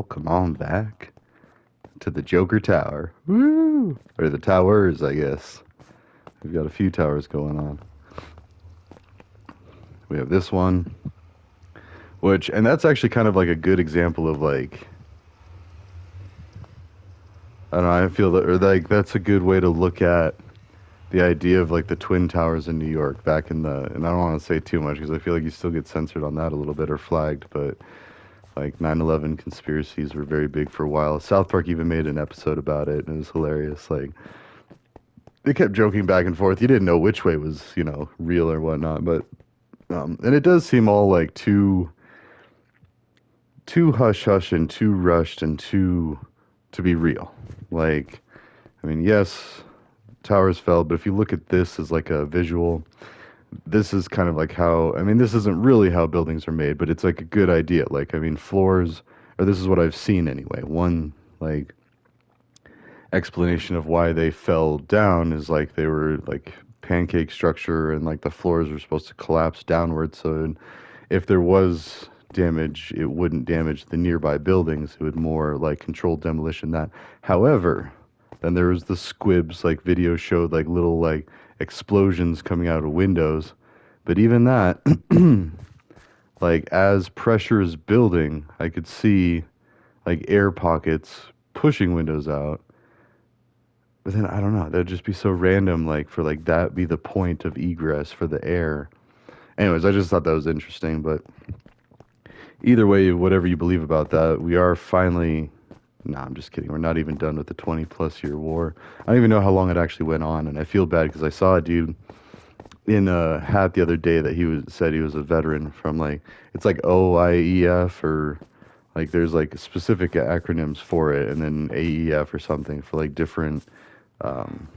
welcome on back to the Joker Tower. Woo! Or the towers, I guess. We've got a few towers going on. We have this one, and that's actually kind of like a good example of like, I don't know, I feel that, or like, that's a good way to look at the idea of like the Twin Towers in New York back in and I don't want to say too much because I feel like you still get censored on that a little bit or flagged, but like 9/11 conspiracies were very big for a while. South Park even made an episode about it, and it was hilarious. Like, they kept joking back and forth. You didn't know which way was, real or whatnot. But and it does seem all like too hush hush and too rushed and too to be real. Like, I mean, yes, towers fell, but if you look at this as like a visual, this is kind of like how, I mean, this isn't really how buildings are made, but it's like a good idea. Like, I mean, floors, or this is what I've seen anyway. One, like, explanation of why they fell down is like they were like pancake structure and like the floors were supposed to collapse downward. So if there was damage, it wouldn't damage the nearby buildings. It would more like controlled demolition that. However, then there was the squibs, like video showed like little like explosions coming out of windows. But even that, like as pressure is building, I could see like air pockets pushing windows out. But then I don't know, that'd just be so random, like for like that be the point of egress for the air. Anyways, I just thought that was interesting, but either way, whatever you believe about that, we are finally. Nah, I'm just kidding. We're not even done with the 20 plus year war. I don't even know how long it actually went on, and I feel bad because I saw a dude in a hat the other day that said he was a veteran from like it's like OIEF or like there's like specific acronyms for it, and then AEF or something for like different um,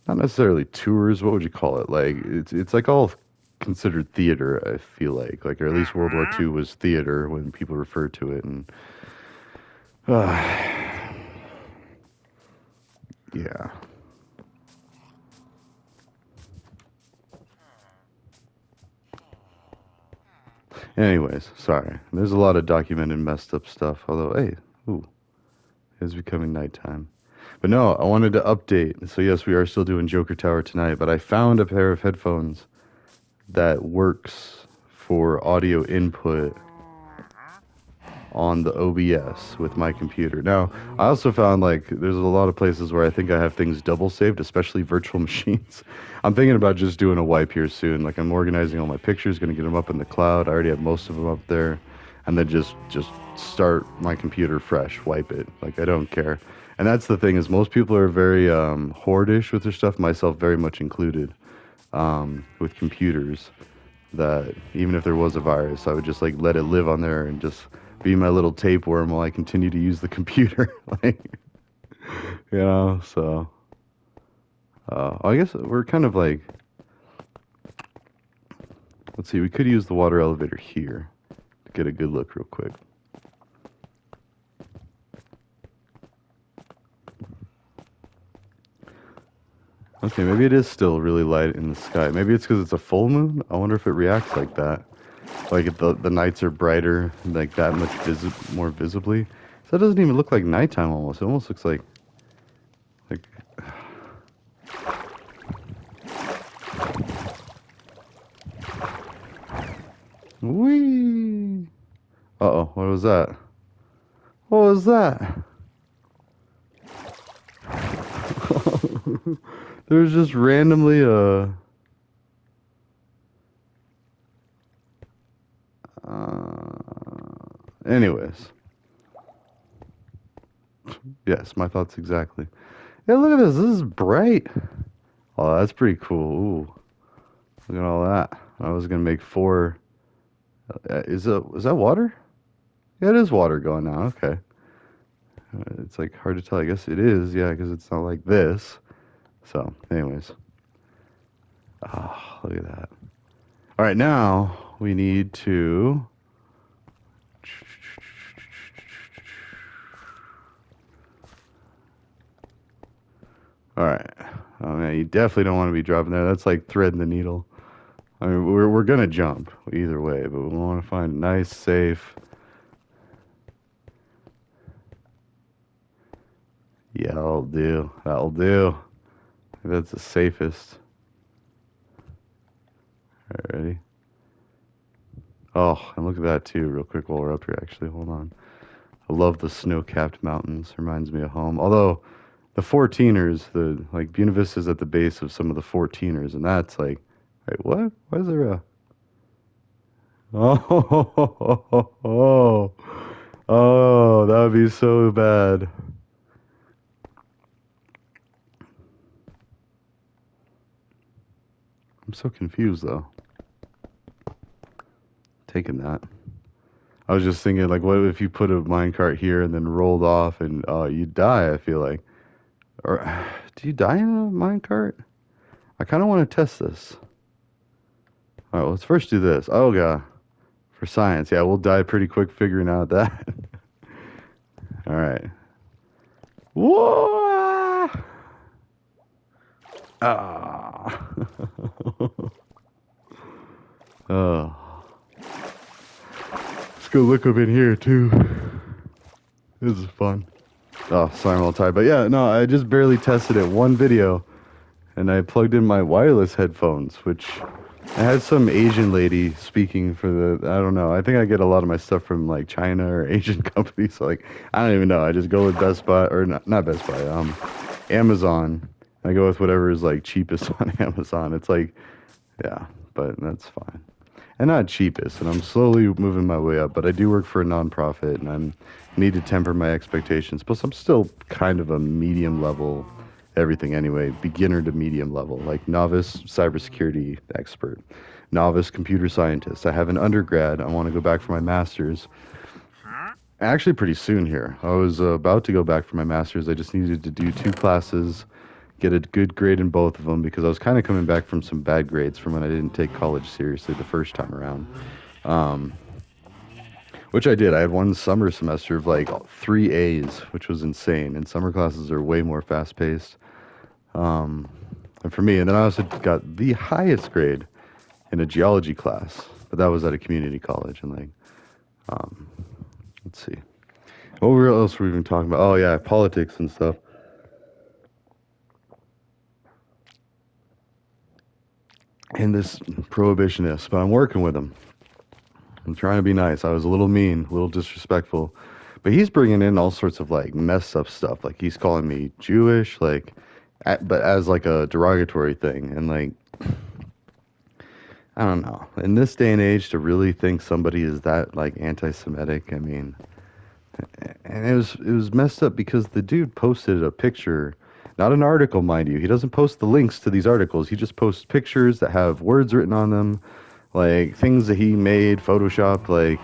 not necessarily tours. What would you call it? Like it's like all considered theater. I feel like or at least World War II was theater when people refer to it. And yeah. Anyways, sorry. There's a lot of documented messed up stuff. Although, hey, ooh, it's becoming nighttime. But no, I wanted to update. So yes, we are still doing Joker Tower tonight. But I found a pair of headphones that works for audio input on the OBS with my computer. Now, I also found like there's a lot of places where I think I have things double saved, especially virtual machines. I'm thinking about just doing a wipe here soon. Like I'm organizing all my pictures, gonna get them up in the cloud. I already have most of them up there, and then just start my computer fresh, wipe it. Like I don't care. And that's the thing is most people are very hoardish with their stuff, myself very much included, with computers that even if there was a virus, I would just like let it live on there and just be my little tapeworm while I continue to use the computer. Like, so I guess we're kind of like, let's see, we could use the water elevator here to get a good look real quick. Okay, maybe it is still really light in the sky. Maybe it's because it's a full moon. I wonder if it reacts like that. Like if the nights are brighter, like that much more visibly. So that doesn't even look like nighttime almost. It almost looks like wee. Uh-oh, what was that? What was that? There's just randomly a anyways. Yes, my thoughts exactly. Hey, look at this. This is bright. Oh, that's pretty cool. Ooh, look at all that. I was gonna make four. Is that water? Yeah, it is water going now. Okay. It's like hard to tell. I guess it is. Yeah, because it's not like this. So, anyways. Oh, look at that. All right, now we need to. All right. Oh man, you definitely don't want to be dropping there. That's like threading the needle. I mean, we're gonna jump either way, but we want to find a nice, safe. Yeah, that'll do. That'll do. That's the safest. Alrighty. Oh, and look at that too, real quick while we're up here. Actually, hold on. I love the snow-capped mountains. Reminds me of home. Although the 14ers, the like Buena Vista's at the base of some of the 14ers, and that's like, wait, what? Why is there a? Oh, oh, that would be so bad. I'm so confused though. Taking that. I was just thinking, like, what if you put a minecart here and then rolled off and you die? I feel like, or do you die in a minecart? I kind of want to test this. All right, well, let's first do this. Oh god, for science, yeah, we'll die pretty quick figuring out that. All right. Whoa! Ah. Oh. Let's go look up in here too. This is fun. Oh, sorry, I'm all tired. But yeah, no, I just barely tested it. One video, and I plugged in my wireless headphones, which I had some Asian lady speaking for the. I don't know. I think I get a lot of my stuff from like China or Asian companies. So like, I don't even know. I just go with Best Buy or not Best Buy. Amazon. I go with whatever is like cheapest on Amazon. It's like, yeah, but that's fine. And not cheapest, and I'm slowly moving my way up. But I do work for a nonprofit, and I need to temper my expectations. Plus, I'm still kind of a medium level, everything anyway, beginner to medium level, like novice cybersecurity expert, novice computer scientist. I have an undergrad. I want to go back for my master's. Actually, pretty soon here. I was about to go back for my master's. I just needed to do two classes, get a good grade in both of them because I was kind of coming back from some bad grades from when I didn't take college seriously the first time around. Um, which I did. I had one summer semester of like three A's, which was insane. And summer classes are way more fast paced. Um, and for me, and then I also got the highest grade in a geology class, but that was at a community college. And like, um, let's see. Else were we even talking about? Oh yeah, politics and stuff. And this prohibitionist, but I'm working with him. I'm trying to be nice. I was a little mean, a little disrespectful, but he's bringing in all sorts of like messed up stuff. Like he's calling me Jewish, like, but as like a derogatory thing. And like, I don't know. In this day and age, to really think somebody is that like anti-Semitic, I mean, and it was messed up because the dude posted a picture, not an article, mind you. He doesn't post the links to these articles. He just posts pictures that have words written on them, like things that he made, Photoshop, like.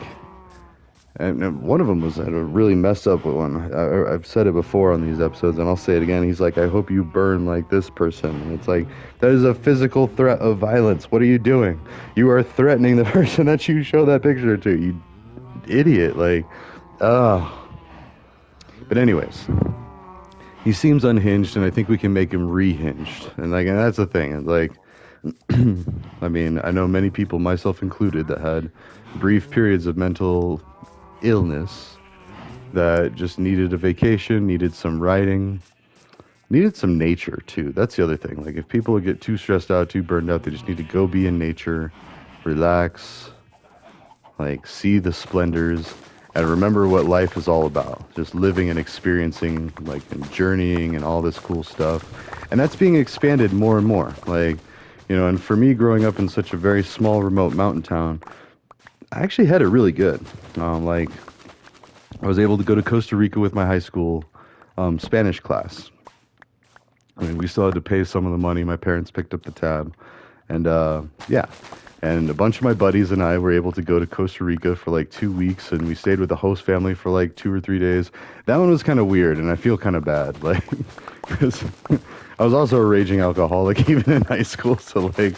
And one of them was a really messed up one. I've said it before on these episodes, and I'll say it again. He's like, "I hope you burn like this person." And it's like, that is a physical threat of violence. What are you doing? You are threatening the person that you show that picture to. You idiot. Like, oh. But anyways, he seems unhinged, and I think we can make him rehinged. And that's the thing. It's like, I mean, I know many people, myself included, that had brief periods of mental illness that just needed a vacation, needed some writing, needed some nature too. That's the other thing. Like if people get too stressed out, too burned out, they just need to go be in nature, relax, like see the splendors, and remember what life is all about. Just living and experiencing, like and journeying and all this cool stuff. And that's being expanded more and more. Like, and for me growing up in such a very small, remote mountain town, I actually had it really good. Like I was able to go to Costa Rica with my high school Spanish class. I mean, we still had to pay some of the money. My parents picked up the tab. And yeah. And a bunch of my buddies and I were able to go to Costa Rica for like 2 weeks. And we stayed with the host family for like 2 or 3 days. That one was kind of weird. And I feel kind of bad. Like, because I was also a raging alcoholic even in high school. So like,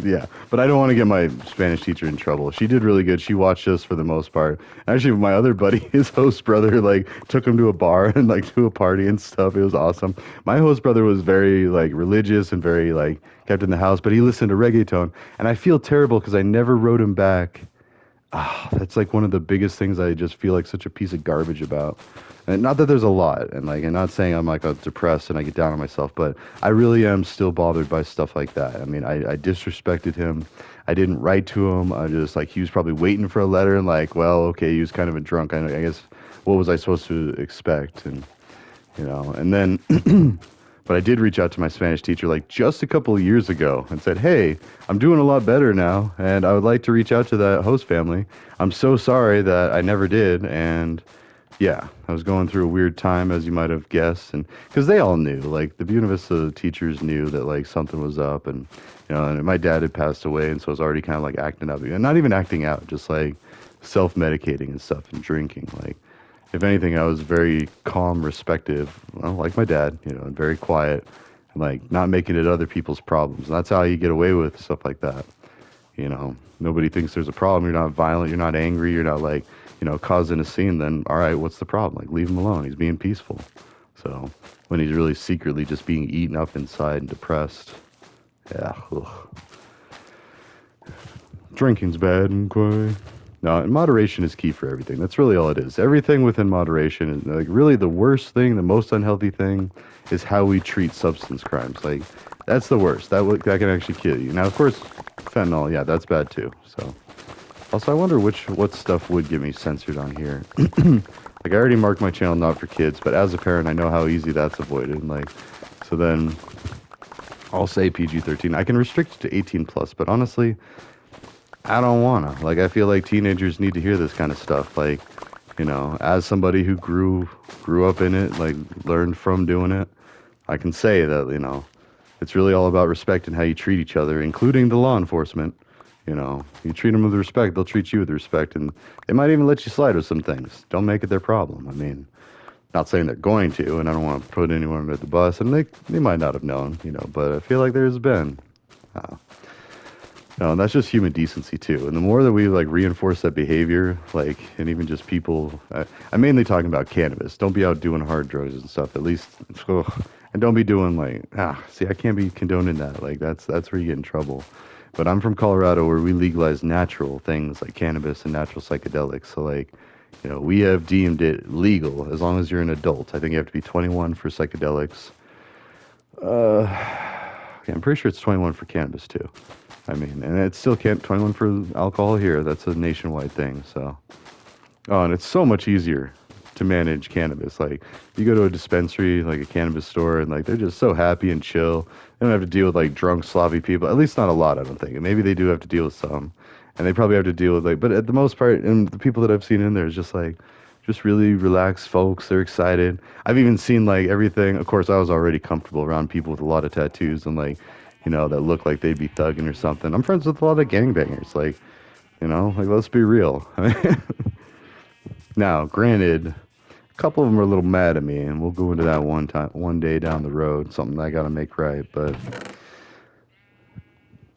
yeah, but I don't want to get my Spanish teacher in trouble. She did really good. She watched us for the most part. Actually, my other buddy, his host brother, like took him to a bar and like to a party and stuff. It was awesome. My host brother was very like religious and very like kept in the house, but he listened to reggaeton, and I feel terrible because I never wrote him back That's like one of the biggest things I just feel like such a piece of garbage about. And not that there's a lot, and like, I'm not saying I'm like depressed and I get down on myself, but I really am still bothered by stuff like that. I mean, I disrespected him. I didn't write to him. I just like he was probably waiting for a letter, and like, well, okay, he was kind of a drunk. I guess what was I supposed to expect? And and then but I did reach out to my Spanish teacher like just a couple of years ago and said, "Hey, I'm doing a lot better now, and I would like to reach out to that host family. I'm so sorry that I never did." And yeah, I was going through a weird time, as you might have guessed, and because they all knew, like the Buena Vista teachers knew that like something was up, and and my dad had passed away, and so I was already kind of like acting up, and not even acting out, just like self-medicating and stuff and drinking, like. If anything, I was very calm, respective, well, like my dad, and very quiet, and like not making it other people's problems. And that's how you get away with stuff like that. Nobody thinks there's a problem. You're not violent. You're not angry. You're not like, causing a scene. Then, all right, what's the problem? Like, leave him alone. He's being peaceful. So when he's really secretly just being eaten up inside and depressed, yeah, ugh. Drinking's bad and quiet. No, and moderation is key for everything. That's really all it is. Everything within moderation is like really the worst thing, the most unhealthy thing is how we treat substance crimes. Like that's the worst. That can actually kill you. Now, of course, fentanyl, yeah, that's bad too. So, also, I wonder what stuff would get me censored on here. Like I already marked my channel not for kids, but as a parent, I know how easy that's avoided. Like, so then I'll say PG-13. I can restrict it to 18 plus, but honestly, I don't wanna. Like, I feel like teenagers need to hear this kind of stuff. Like, as somebody who grew up in it, like learned from doing it, I can say that, it's really all about respect and how you treat each other, including the law enforcement. You treat them with respect, they'll treat you with respect, and they might even let you slide with some things. Don't make it their problem. I mean, not saying they're going to, and I don't want to put anyone under the bus, and they might not have known, but I feel like there's been. Uh, no, and that's just human decency too. And the more that we like reinforce that behavior, like, and even just people, I'm mainly talking about cannabis. Don't be out doing hard drugs and stuff. At least, ugh. And don't be doing like, see, I can't be condoning that. Like, that's where you get in trouble. But I'm from Colorado, where we legalize natural things like cannabis and natural psychedelics. So like, we have deemed it legal as long as you're an adult. I think you have to be 21 for psychedelics. Yeah, I'm pretty sure it's 21 for cannabis too. I mean, and it's still can't 21 for alcohol here. That's a nationwide thing. So, oh, and it's so much easier to manage cannabis. Like, you go to a dispensary, like a cannabis store, and like they're just so happy and chill. They don't have to deal with like drunk, sloppy people. At least not a lot, I don't think. And maybe they do have to deal with some, and they probably have to deal with like. But at the most part, and the people that I've seen in there is just like, just really relaxed folks. They're excited. I've even seen like everything. Of course, I was already comfortable around people with a lot of tattoos and like, that look like they'd be thugging or something. I'm friends with a lot of gangbangers. Like, like let's be real. Now, granted, a couple of them are a little mad at me, and we'll go into that one day down the road. Something I got to make right. But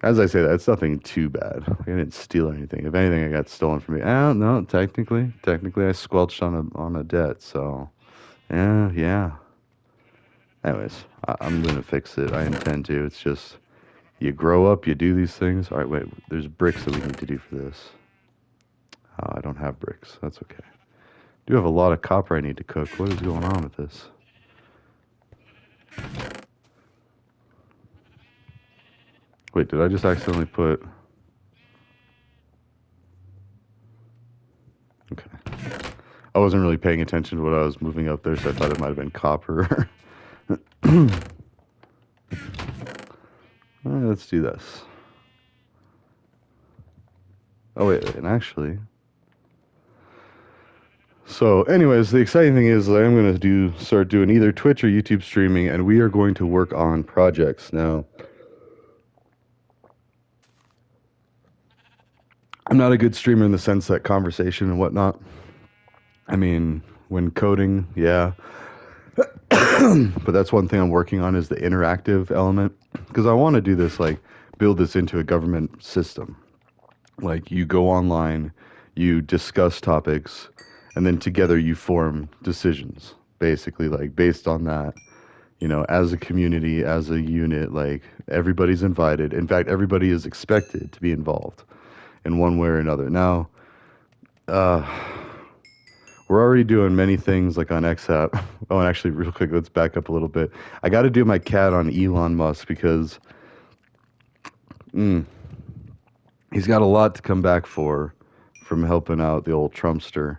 as I say that, it's nothing too bad. I didn't steal anything. If anything, I got stolen from me. No, technically, I squelched on a debt. So, yeah. Anyways, I'm gonna fix it. I intend to. It's just you grow up, you do these things. All right, wait. There's bricks that we need to do for this. Oh, I don't have bricks. That's okay. Do have a lot of copper I need to cook. What is going on with this? Wait, did I just accidentally put... Okay. I wasn't really paying attention to what I was moving up there, so I thought it might have been copper. Let's do this. Oh, wait, and actually... So, anyways, the exciting thing is that I'm going to start doing either Twitch or YouTube streaming, and we are going to work on projects. Now, I'm not a good streamer in the sense that conversation and whatnot. I mean, when coding, yeah. But that's one thing I'm working on is the interactive element. Because I want to do this, like, build this into a government system. Like, you go online, you discuss topics, and then together you form decisions. Basically, like, based on that, as a community, as a unit, like, everybody's invited. In fact, everybody is expected to be involved in one way or another. Now, Uh, we're already doing many things like on XApp. Oh, and actually, real quick, let's back up a little bit. I got to do my cat on Elon Musk because mm, he's got a lot to come back for from helping out the old Trumpster.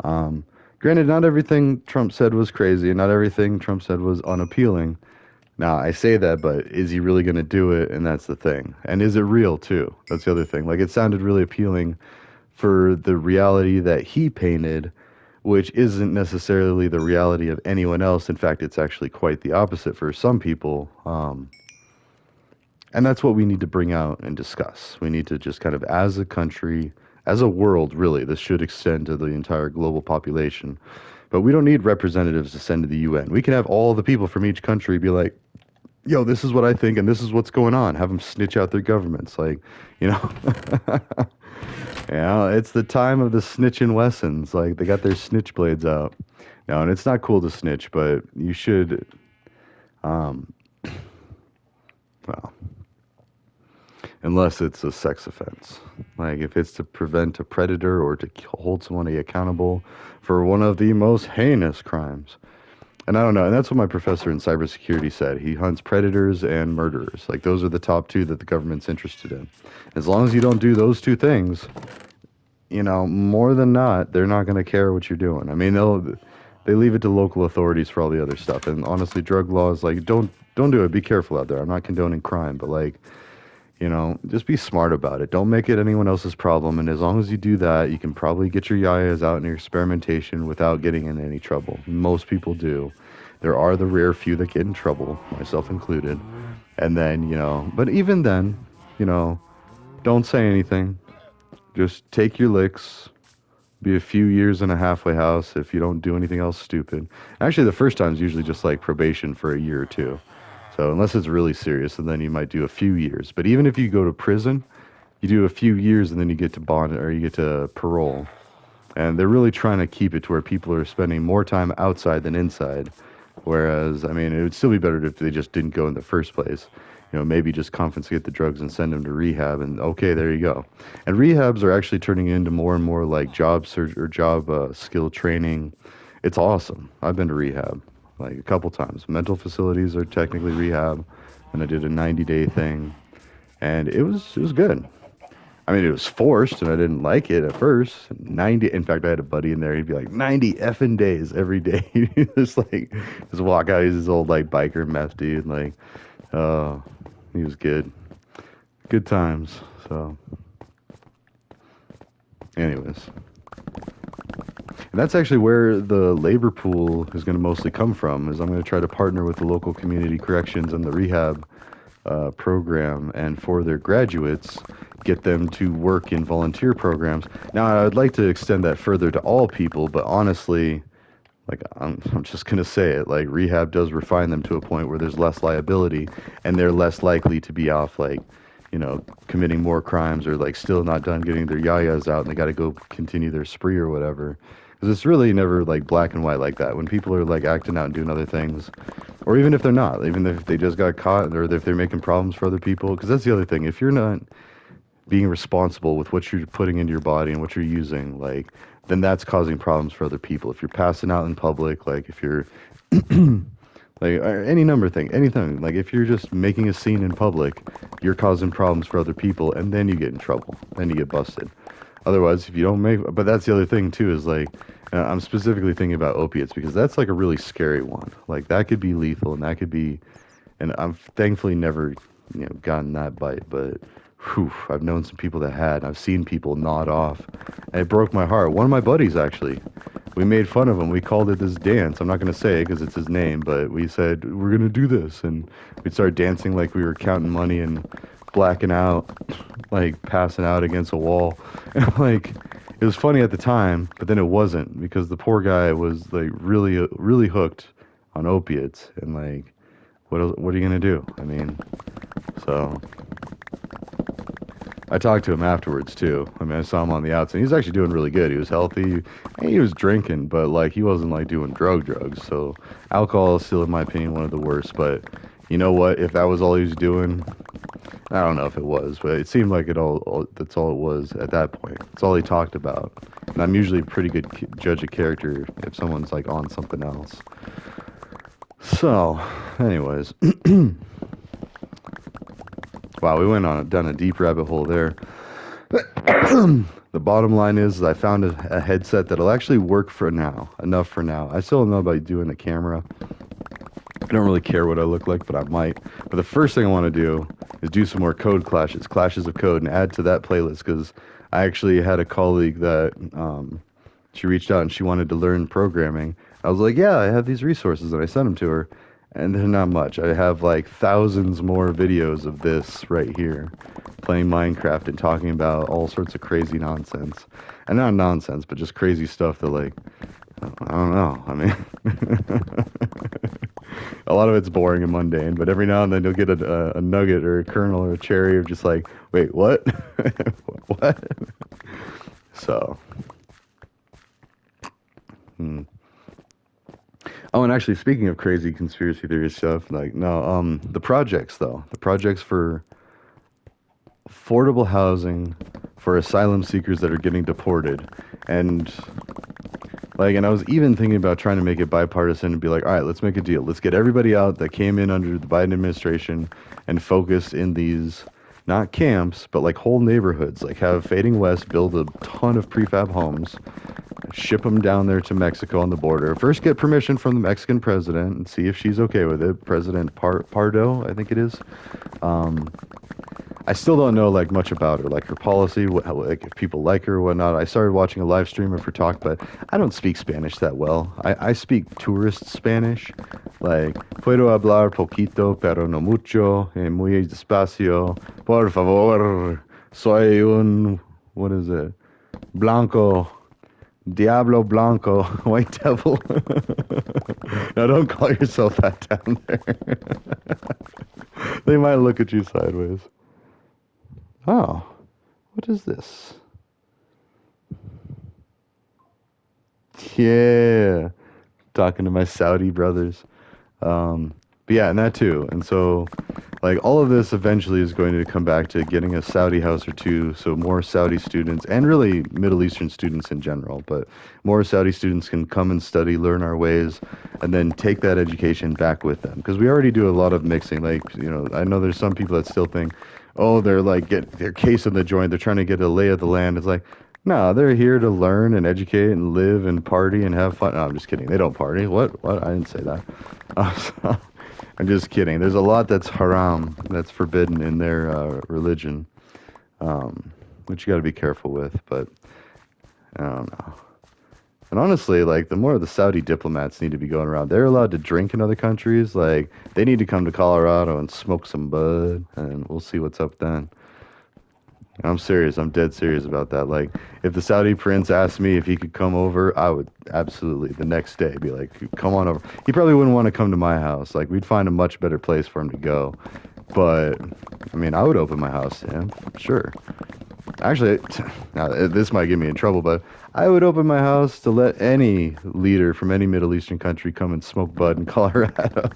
Um, Granted, not everything Trump said was crazy, and not everything Trump said was unappealing. Now, I say that, but is he really going to do it? And that's the thing. And is it real, too? That's the other thing. Like, it sounded really appealing for the reality that he painted, which isn't necessarily the reality of anyone else. In fact, it's actually quite the opposite for some people. And that's what we need to bring out and discuss. We need to just kind of, as a country, as a world, really, this should extend to the entire global population. But we don't need representatives to send to the UN. We can have all the people from each country be like, yo, this is what I think and this is what's going on. Have them snitch out their governments. Like, you know, it's the time of the snitching Wessons. Like, they got their snitch blades out. No, and it's not cool to snitch, but you should, um, well, unless it's a sex offense. Like, if it's to prevent a predator or to hold someone accountable for one of the most heinous crimes. And I don't know, and that's what my professor in cybersecurity said. He hunts predators and murderers. Like, those are the top two that the government's interested in. As long as you don't do those two things, more than not, they're not going to care what you're doing. I mean, they leave it to local authorities for all the other stuff. And honestly, drug laws, like, don't do it. Be careful out there. I'm not condoning crime, but like, just be smart about it. Don't make it anyone else's problem. And as long as you do that, you can probably get your yayas out in your experimentation without getting in any trouble. Most people do. There are the rare few that get in trouble, myself included. And then, but even then, you know, don't say anything. Just take your licks. Be a few years in a halfway house if you don't do anything else stupid. Actually, the first time is usually just like probation for a year or two. So unless it's really serious, and then you might do a few years. But even if you go to prison, you do a few years and then you get to bond or you get to parole. And they're really trying to keep it to where people are spending more time outside than inside. Whereas, I mean, it would still be better if they just didn't go in the first place. Maybe just confiscate the drugs and send them to rehab, and okay, there you go. And rehabs are actually turning into more and more like job search or job skill training. It's awesome. I've been to rehab like a couple times. Mental facilities are technically rehab, and I did a 90-day thing, and it was good. I mean, it was forced, and I didn't like it at first. 90, in fact, I had a buddy in there. He'd be like, 90 effing days every day. He'd just walk out. He's this old, like, biker meth dude. Like, oh, he was good. Good times. So, anyways. And that's actually where the labor pool is going to mostly come from, is I'm going to try to partner with the local community corrections and the rehab program, and for their graduates, get them to work in volunteer programs. Now, I'd like to extend that further to all people, but honestly, like I'm just gonna say it, like rehab does refine them to a point where there's less liability, and they're less likely to be off like, committing more crimes or like still not done getting their yayas out and they got to go continue their spree or whatever. Because it's really never like black and white like that. When people are like acting out and doing other things, or even if they're not, even if they just got caught or if they're making problems for other people. Because that's the other thing. If you're not being responsible with what you're putting into your body and what you're using, like, then that's causing problems for other people. If you're passing out in public, like if you're like any number of things, anything, like if you're just making a scene in public, you're causing problems for other people, and then you get in trouble, then you get busted. Otherwise, if you don't make, but that's the other thing too, is like, I'm specifically thinking about opiates because that's like a really scary one. Like that could be lethal, and that could be, and I've thankfully never, gotten that bite, but whew, I've known some people that had. I've seen people nod off, and it broke my heart. One of my buddies actually, we made fun of him. We called it this dance. I'm not going to say it because it's his name, but we said we're going to do this, and we'd start dancing like we were counting money and blacking out, like passing out against a wall, and like it was funny at the time, but then it wasn't because the poor guy was like really, really hooked on opiates, and like, what are you going to do? I mean, so. I talked to him afterwards too. I mean, I saw him on the outside. He's actually doing really good. He was healthy. He was drinking, but like he wasn't like doing drugs. So alcohol is still, in my opinion, one of the worst. But You know what? If that was all he was doing, I don't know if it was, but it seemed like that's all it was at that point. It's all he talked about. And I'm usually a pretty good judge of character if someone's like on something else. So, anyways, wow, we went on down a deep rabbit hole there. The bottom line is I found a headset that'll actually work for now. Enough for now. I still don't know about doing the camera. I don't really care what I look like, but I might. But the first thing I want to do is do some more code clashes, clashes of code, and add to that playlist because I actually had a colleague that she reached out and she wanted to learn programming. I was like, yeah, I have these resources, and I sent them to her. And they're not much. I have like thousands more videos of this right here, playing Minecraft and talking about all sorts of crazy nonsense. And not nonsense, but just crazy stuff that like, I don't know. I mean, a lot of it's boring and mundane, but every now and then you'll get a nugget or a kernel or a cherry of just like, wait, what? What? So, hmm. Oh, and actually, speaking of crazy conspiracy theory stuff, like, no, the projects, though, the projects for affordable housing for asylum seekers that are getting deported. And like, and I was even thinking about trying to make it bipartisan and be like, all right, let's make a deal. Let's get everybody out that came in under the Biden administration and focus in these not camps, but like whole neighborhoods. Like have Fading West build a ton of prefab homes, ship them down there to Mexico on the border. First, get permission from the Mexican president and see if she's okay with it. President Pardo, I think it is. Um, I still don't know like much about her, like her policy, like if people like her or whatnot. I started watching a live stream of her talk, but I don't speak Spanish that well. I speak tourist Spanish, like puedo hablar poquito, pero no mucho, muy despacio. Por favor, soy un what is it? Blanco, Diablo Blanco, white devil. No, don't call yourself that down there. They might look at you sideways. Oh, what is this? Yeah, talking to my Saudi brothers. Um, but yeah, and that too. And so, like, all of this eventually is going to come back to getting a Saudi house or two, so more Saudi students, and really Middle Eastern students in general, but more Saudi students can come and study, learn our ways, and then take that education back with them. Because we already do a lot of mixing. Like, you know, I know there's some people that still think, oh, they're like, they're casing the joint, they're trying to get a lay of the land. It's like, no, they're here to learn and educate and live and party and have fun. No, I'm just kidding. They don't party. What? What? I didn't say that. So, I'm just kidding. There's a lot that's haram, that's forbidden in their religion, which you got to be careful with. But I don't know. And honestly, like the more the Saudi diplomats need to be going around, they're allowed to drink in other countries. Like they need to come to Colorado and smoke some bud, and we'll see what's up then. I'm serious. I'm dead serious about that. Like, if the Saudi prince asked me if he could come over, I would absolutely the next day be like, "Come on over." He probably wouldn't want to come to my house. Like, we'd find a much better place for him to go. But I mean, I would open my house to him, sure. Actually, now this might get me in trouble, but I would open my house to let any leader from any Middle Eastern country come and smoke bud in Colorado.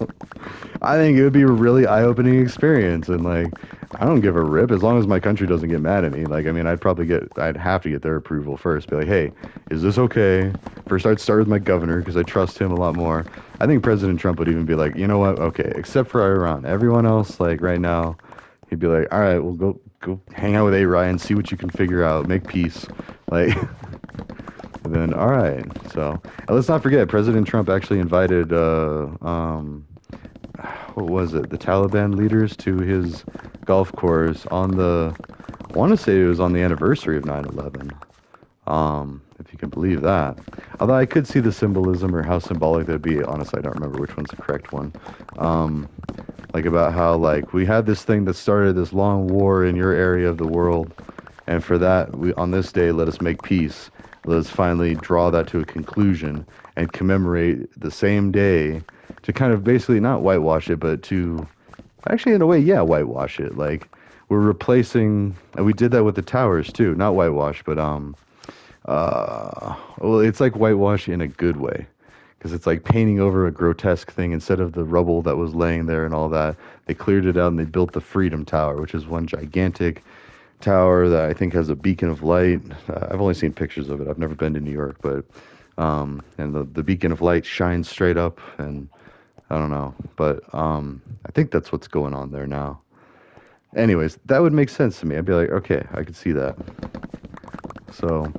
I think it would be a really eye-opening experience, and like, I don't give a rip as long as my country doesn't get mad at me. Like, I mean, I'd have to get their approval first. Be like, hey, is this okay? First, I'd start with my governor because I trust him a lot more. I think President Trump would even be like, you know what? Okay, except for Iran, everyone else, like right now, he'd be like, all right, we'll go hang out with A-Rye and see what you can figure out, make peace, like. And then, all right. So, and let's not forget, President Trump actually invited, what was it, the Taliban leaders to his golf course on the, I want to say it was on the anniversary of 9/11. If you can believe that. Although I could see the symbolism or how symbolic that'd be. Honestly, I don't remember which one's the correct one. Um, like about how like we had this thing that started this long war in your area of the world, and for that, we on this day let us make peace. Let us finally draw that to a conclusion and commemorate the same day to kind of basically not whitewash it, but to actually in a way, yeah, whitewash it. Like we're replacing, and we did that with the towers too. Not whitewash, but well, it's like whitewash in a good way, because it's like painting over a grotesque thing instead of the rubble that was laying there and all that. They cleared it out and they built the Freedom Tower, which is one gigantic tower that I think has a beacon of light. I've only seen pictures of it. I've never been to New York, but and the beacon of light shines straight up, and I don't know, but I think that's what's going on there now. Anyways, that would make sense to me. I'd be like, okay, I could see that. So,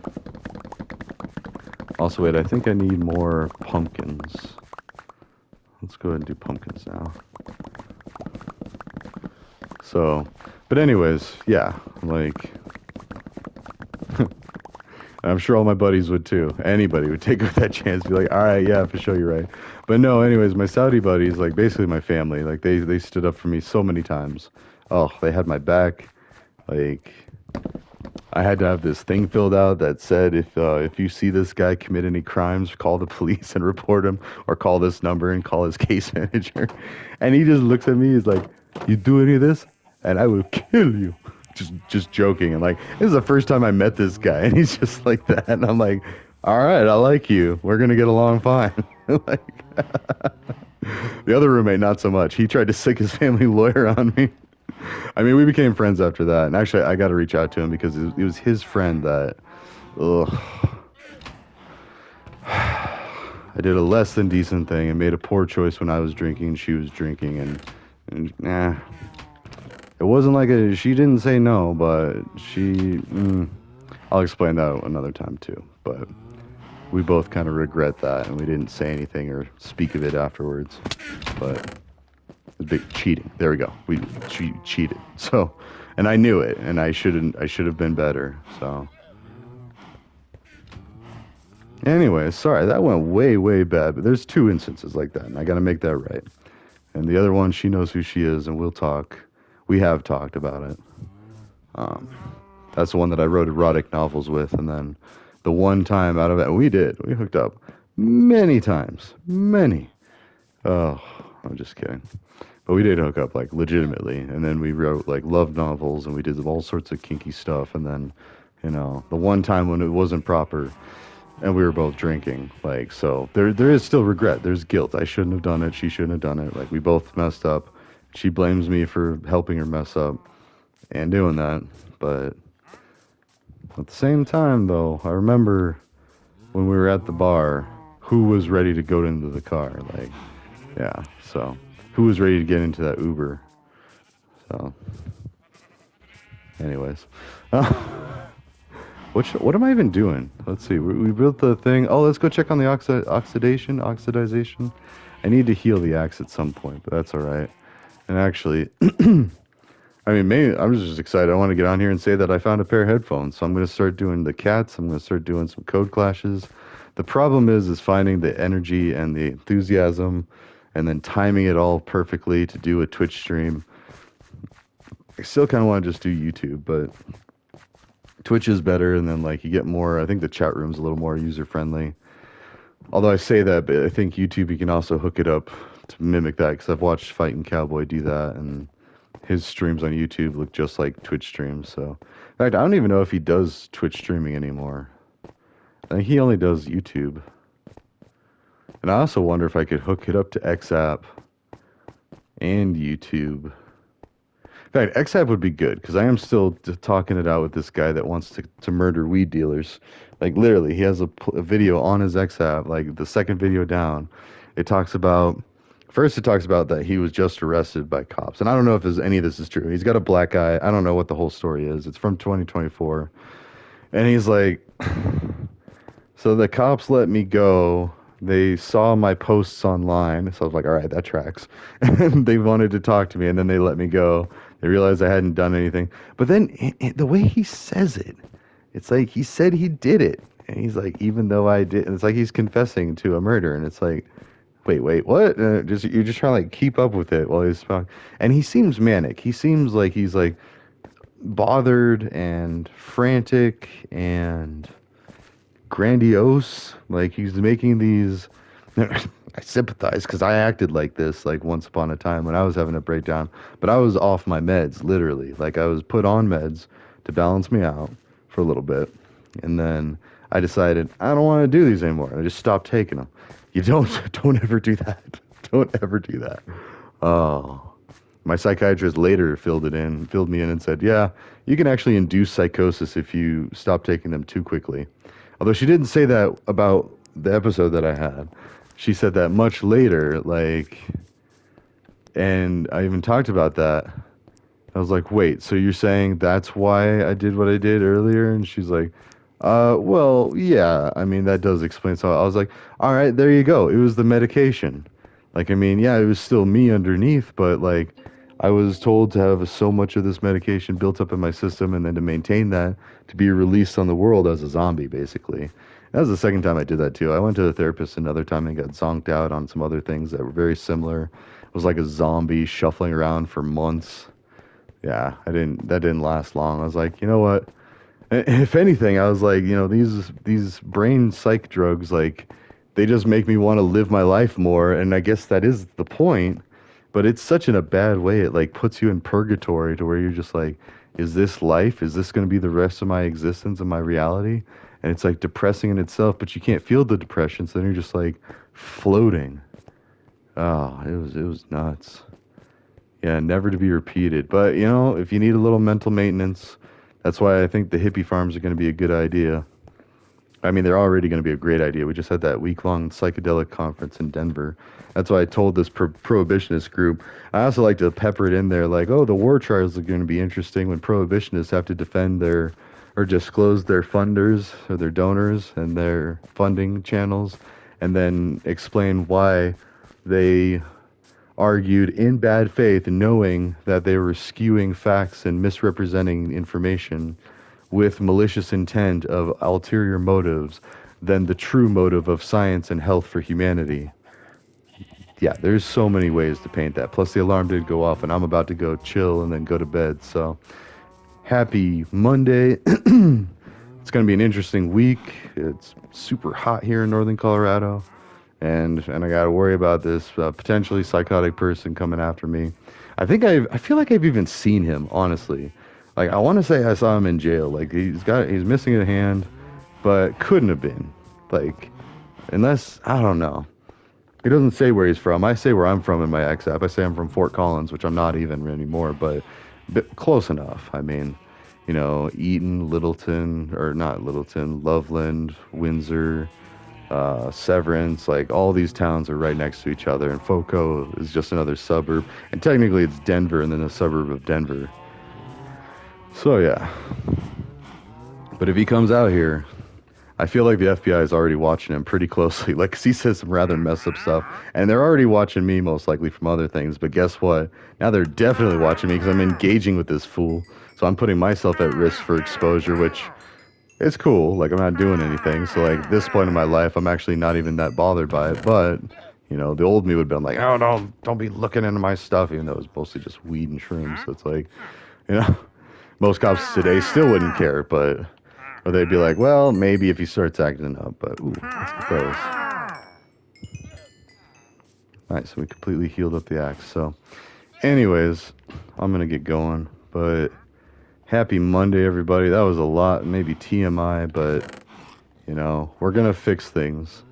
also wait, I think I need more pumpkins. Let's go ahead and do pumpkins now. So, but anyways, yeah, like, I'm sure all my buddies would too. Anybody would take that chance, be like, all right, yeah, for sure, you're right. But no, anyways, my Saudi buddies, like basically my family, like they stood up for me so many times. Oh, they had my back. Like, I had to have this thing filled out that said if you see this guy commit any crimes, call the police and report him, or call this number and call his case manager. And he just looks at me, he's like, "You do any of this, and I will kill you." Just joking, and like this is the first time I met this guy, and he's just like that, and I'm like, "All right, I like you. We're gonna get along fine." Like the other roommate, not so much. He tried to sick his family lawyer on me. I mean, we became friends after that, and actually, I got to reach out to him because it was his friend that, ugh, I did a less than decent thing and made a poor choice when I was drinking. She was drinking, and nah, it wasn't like she didn't say no, but I'll explain that another time too. But we both kind of regret that, and we didn't say anything or speak of it afterwards. But the big cheating. There we go. We cheated. So, and I knew it, and I shouldn't. I should have been better. So, anyway, sorry that went way bad. But there's two instances like that, and I got to make that right. And the other one, she knows who she is, and we'll talk. We have talked about it. Um, that's the one that I wrote erotic novels with, and then the one time out of it, we hooked up many times, many. Oh, I'm just kidding. But we did hook up like legitimately, and then we wrote like love novels, and we did all sorts of kinky stuff. And then, the one time when it wasn't proper, and we were both drinking, like so, there is still regret. There's guilt. I shouldn't have done it. She shouldn't have done it. Like we both messed up. She blames me for helping her mess up and doing that. But at the same time, though, I remember when we were at the bar, who was ready to go into the car? Like, yeah. So who was ready to get into that Uber? So, anyways, what am I even doing? Let's see. We built the thing. Oh, let's go check on the oxidization. I need to heal the axe at some point, but that's all right. And actually, I mean, maybe I'm just excited. I want to get on here and say that I found a pair of headphones. So I'm going to start doing the cats. I'm going to start doing some code clashes. The problem is finding the energy and the enthusiasm, and then timing it all perfectly to do a Twitch stream. I still kind of want to just do YouTube, but Twitch is better, and then like you get more. I think the chat room's a little more user friendly. Although I say that, but I think YouTube you can also hook it up to mimic that, because I've watched Fighting Cowboy do that, and his streams on YouTube look just like Twitch streams. So, in fact, I don't even know if he does Twitch streaming anymore. I think he only does YouTube. And I also wonder if I could hook it up to XApp and YouTube. In fact, XApp would be good, because I am still talking it out with this guy that wants to murder weed dealers. Like, literally, he has a video on his XApp, like the second video down. First, it talks about that he was just arrested by cops. And I don't know if any of this is true. He's got a black eye. I don't know what the whole story is. It's from 2024. And he's like, so the cops let me go. They saw my posts online. So I was like, all right, that tracks. And they wanted to talk to me, and then they let me go. They realized I hadn't done anything. But then the way he says it, it's like he said he did it. And he's like, even though I did. And it's like he's confessing to a murder. And it's like, wait, what? You're just trying to like keep up with it while he's talking. And he seems manic. He seems like he's like bothered and frantic and grandiose. Like he's making these. I sympathize, because I acted like this like once upon a time when I was having a breakdown, but I was off my meds, literally. Like I was put on meds to balance me out for a little bit, and then I decided I don't want to do these anymore. I just stopped taking them. You don't don't ever do that. Don't ever do that. Oh. My psychiatrist later filled me in and said, "Yeah, you can actually induce psychosis if you stop taking them too quickly." Although she didn't say that about the episode that I had. She said that much later, like, and I even talked about that. I was like, "Wait, so you're saying that's why I did what I did earlier?" And she's like, well, yeah, I mean, that does explain." So I was like, "All right, there you go. It was the medication." Like, I mean, yeah, it was still me underneath, but like, I was told to have so much of this medication built up in my system and then to maintain that to be released on the world as a zombie, basically. That was the second time I did that too. I went to the therapist another time and got zonked out on some other things that were very similar. It was like a zombie shuffling around for months. Yeah, that didn't last long. I was like, you know what? If anything, I was like, these brain psych drugs, like, they just make me want to live my life more, and I guess that is the point. But it's such in a bad way. It like puts you in purgatory to where you're just like, is this life? Is this going to be the rest of my existence and my reality? And it's like depressing in itself, but you can't feel the depression, so then you're just like floating. Oh, it was nuts. Yeah, never to be repeated. But if you need a little mental maintenance, that's why I think the hippie farms are going to be a good idea. I mean, they're already going to be a great idea. We just had that week-long psychedelic conference in Denver. That's why I told this prohibitionist group. I also like to pepper it in there, like, oh, the war trials are going to be interesting when prohibitionists have to defend their or disclose their funders or their donors and their funding channels, and then explain why they argued in bad faith, knowing that they were skewing facts and misrepresenting information with malicious intent of ulterior motives than the true motive of science and health for humanity. Yeah, there's so many ways to paint that. Plus, the alarm did go off, and I'm about to go chill and then go to bed. So, happy Monday. It's going to be an interesting week. It's super hot here in northern Colorado, and I got to worry about this potentially psychotic person coming after me. I feel like I've even seen him, honestly. Like, I want to say I saw him in jail. Like, he's missing a hand, but couldn't have been. Like, unless, I don't know. He doesn't say where he's from. I say where I'm from in my X app. I say I'm from Fort Collins, which I'm not even anymore, but close enough. I mean, Eaton, Littleton, or not Littleton, Loveland, Windsor, Severance, like all these towns are right next to each other, and Foco is just another suburb. And technically it's Denver and then a suburb of Denver. So yeah. But if he comes out here, I feel like the FBI is already watching him pretty closely. Like, 'cause he says some rather messed up stuff, and they're already watching me most likely from other things. But guess what? Now they're definitely watching me because I'm engaging with this fool. So I'm putting myself at risk for exposure, which it's cool. Like, I'm not doing anything. So, like, this point in my life, I'm actually not even that bothered by it. But, the old me would have been like, oh, no, don't be looking into my stuff, even though it was mostly just weed and shrooms. So it's like, you know, most cops today still wouldn't care, but, or they'd be like, well, maybe if he starts acting up. But, ooh, let's get those. Nice. So we completely healed up the axe. So, anyways, I'm going to get going. But, happy Monday, everybody. That was a lot, maybe TMI, but we're going to fix things.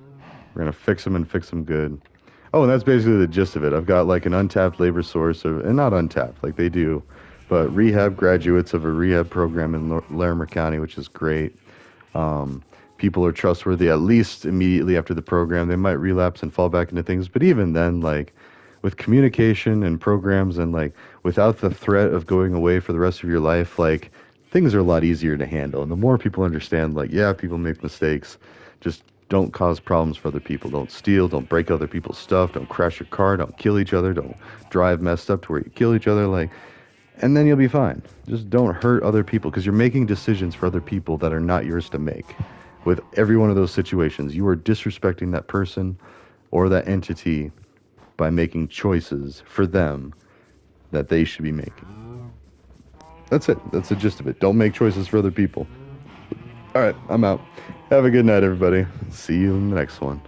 We're going to fix them and fix them good. Oh, and that's basically the gist of it. I've got like an untapped labor source, and not untapped, like they do, but rehab graduates of a rehab program in Larimer County, which is great. People are trustworthy, at least immediately after the program. They might relapse and fall back into things, but even then, like, with communication and programs and like without the threat of going away for the rest of your life, like, things are a lot easier to handle. And the more people understand, like, yeah, people make mistakes, just don't cause problems for other people. Don't steal, don't break other people's stuff, don't crash your car, don't kill each other, don't drive messed up to where you kill each other, like, and then you'll be fine. Just don't hurt other people, because you're making decisions for other people that are not yours to make. With every one of those situations, you are disrespecting that person or that entity by making choices for them that they should be making. That's it. That's the gist of it. Don't make choices for other people. All right, I'm out. Have a good night, everybody. See you in the next one.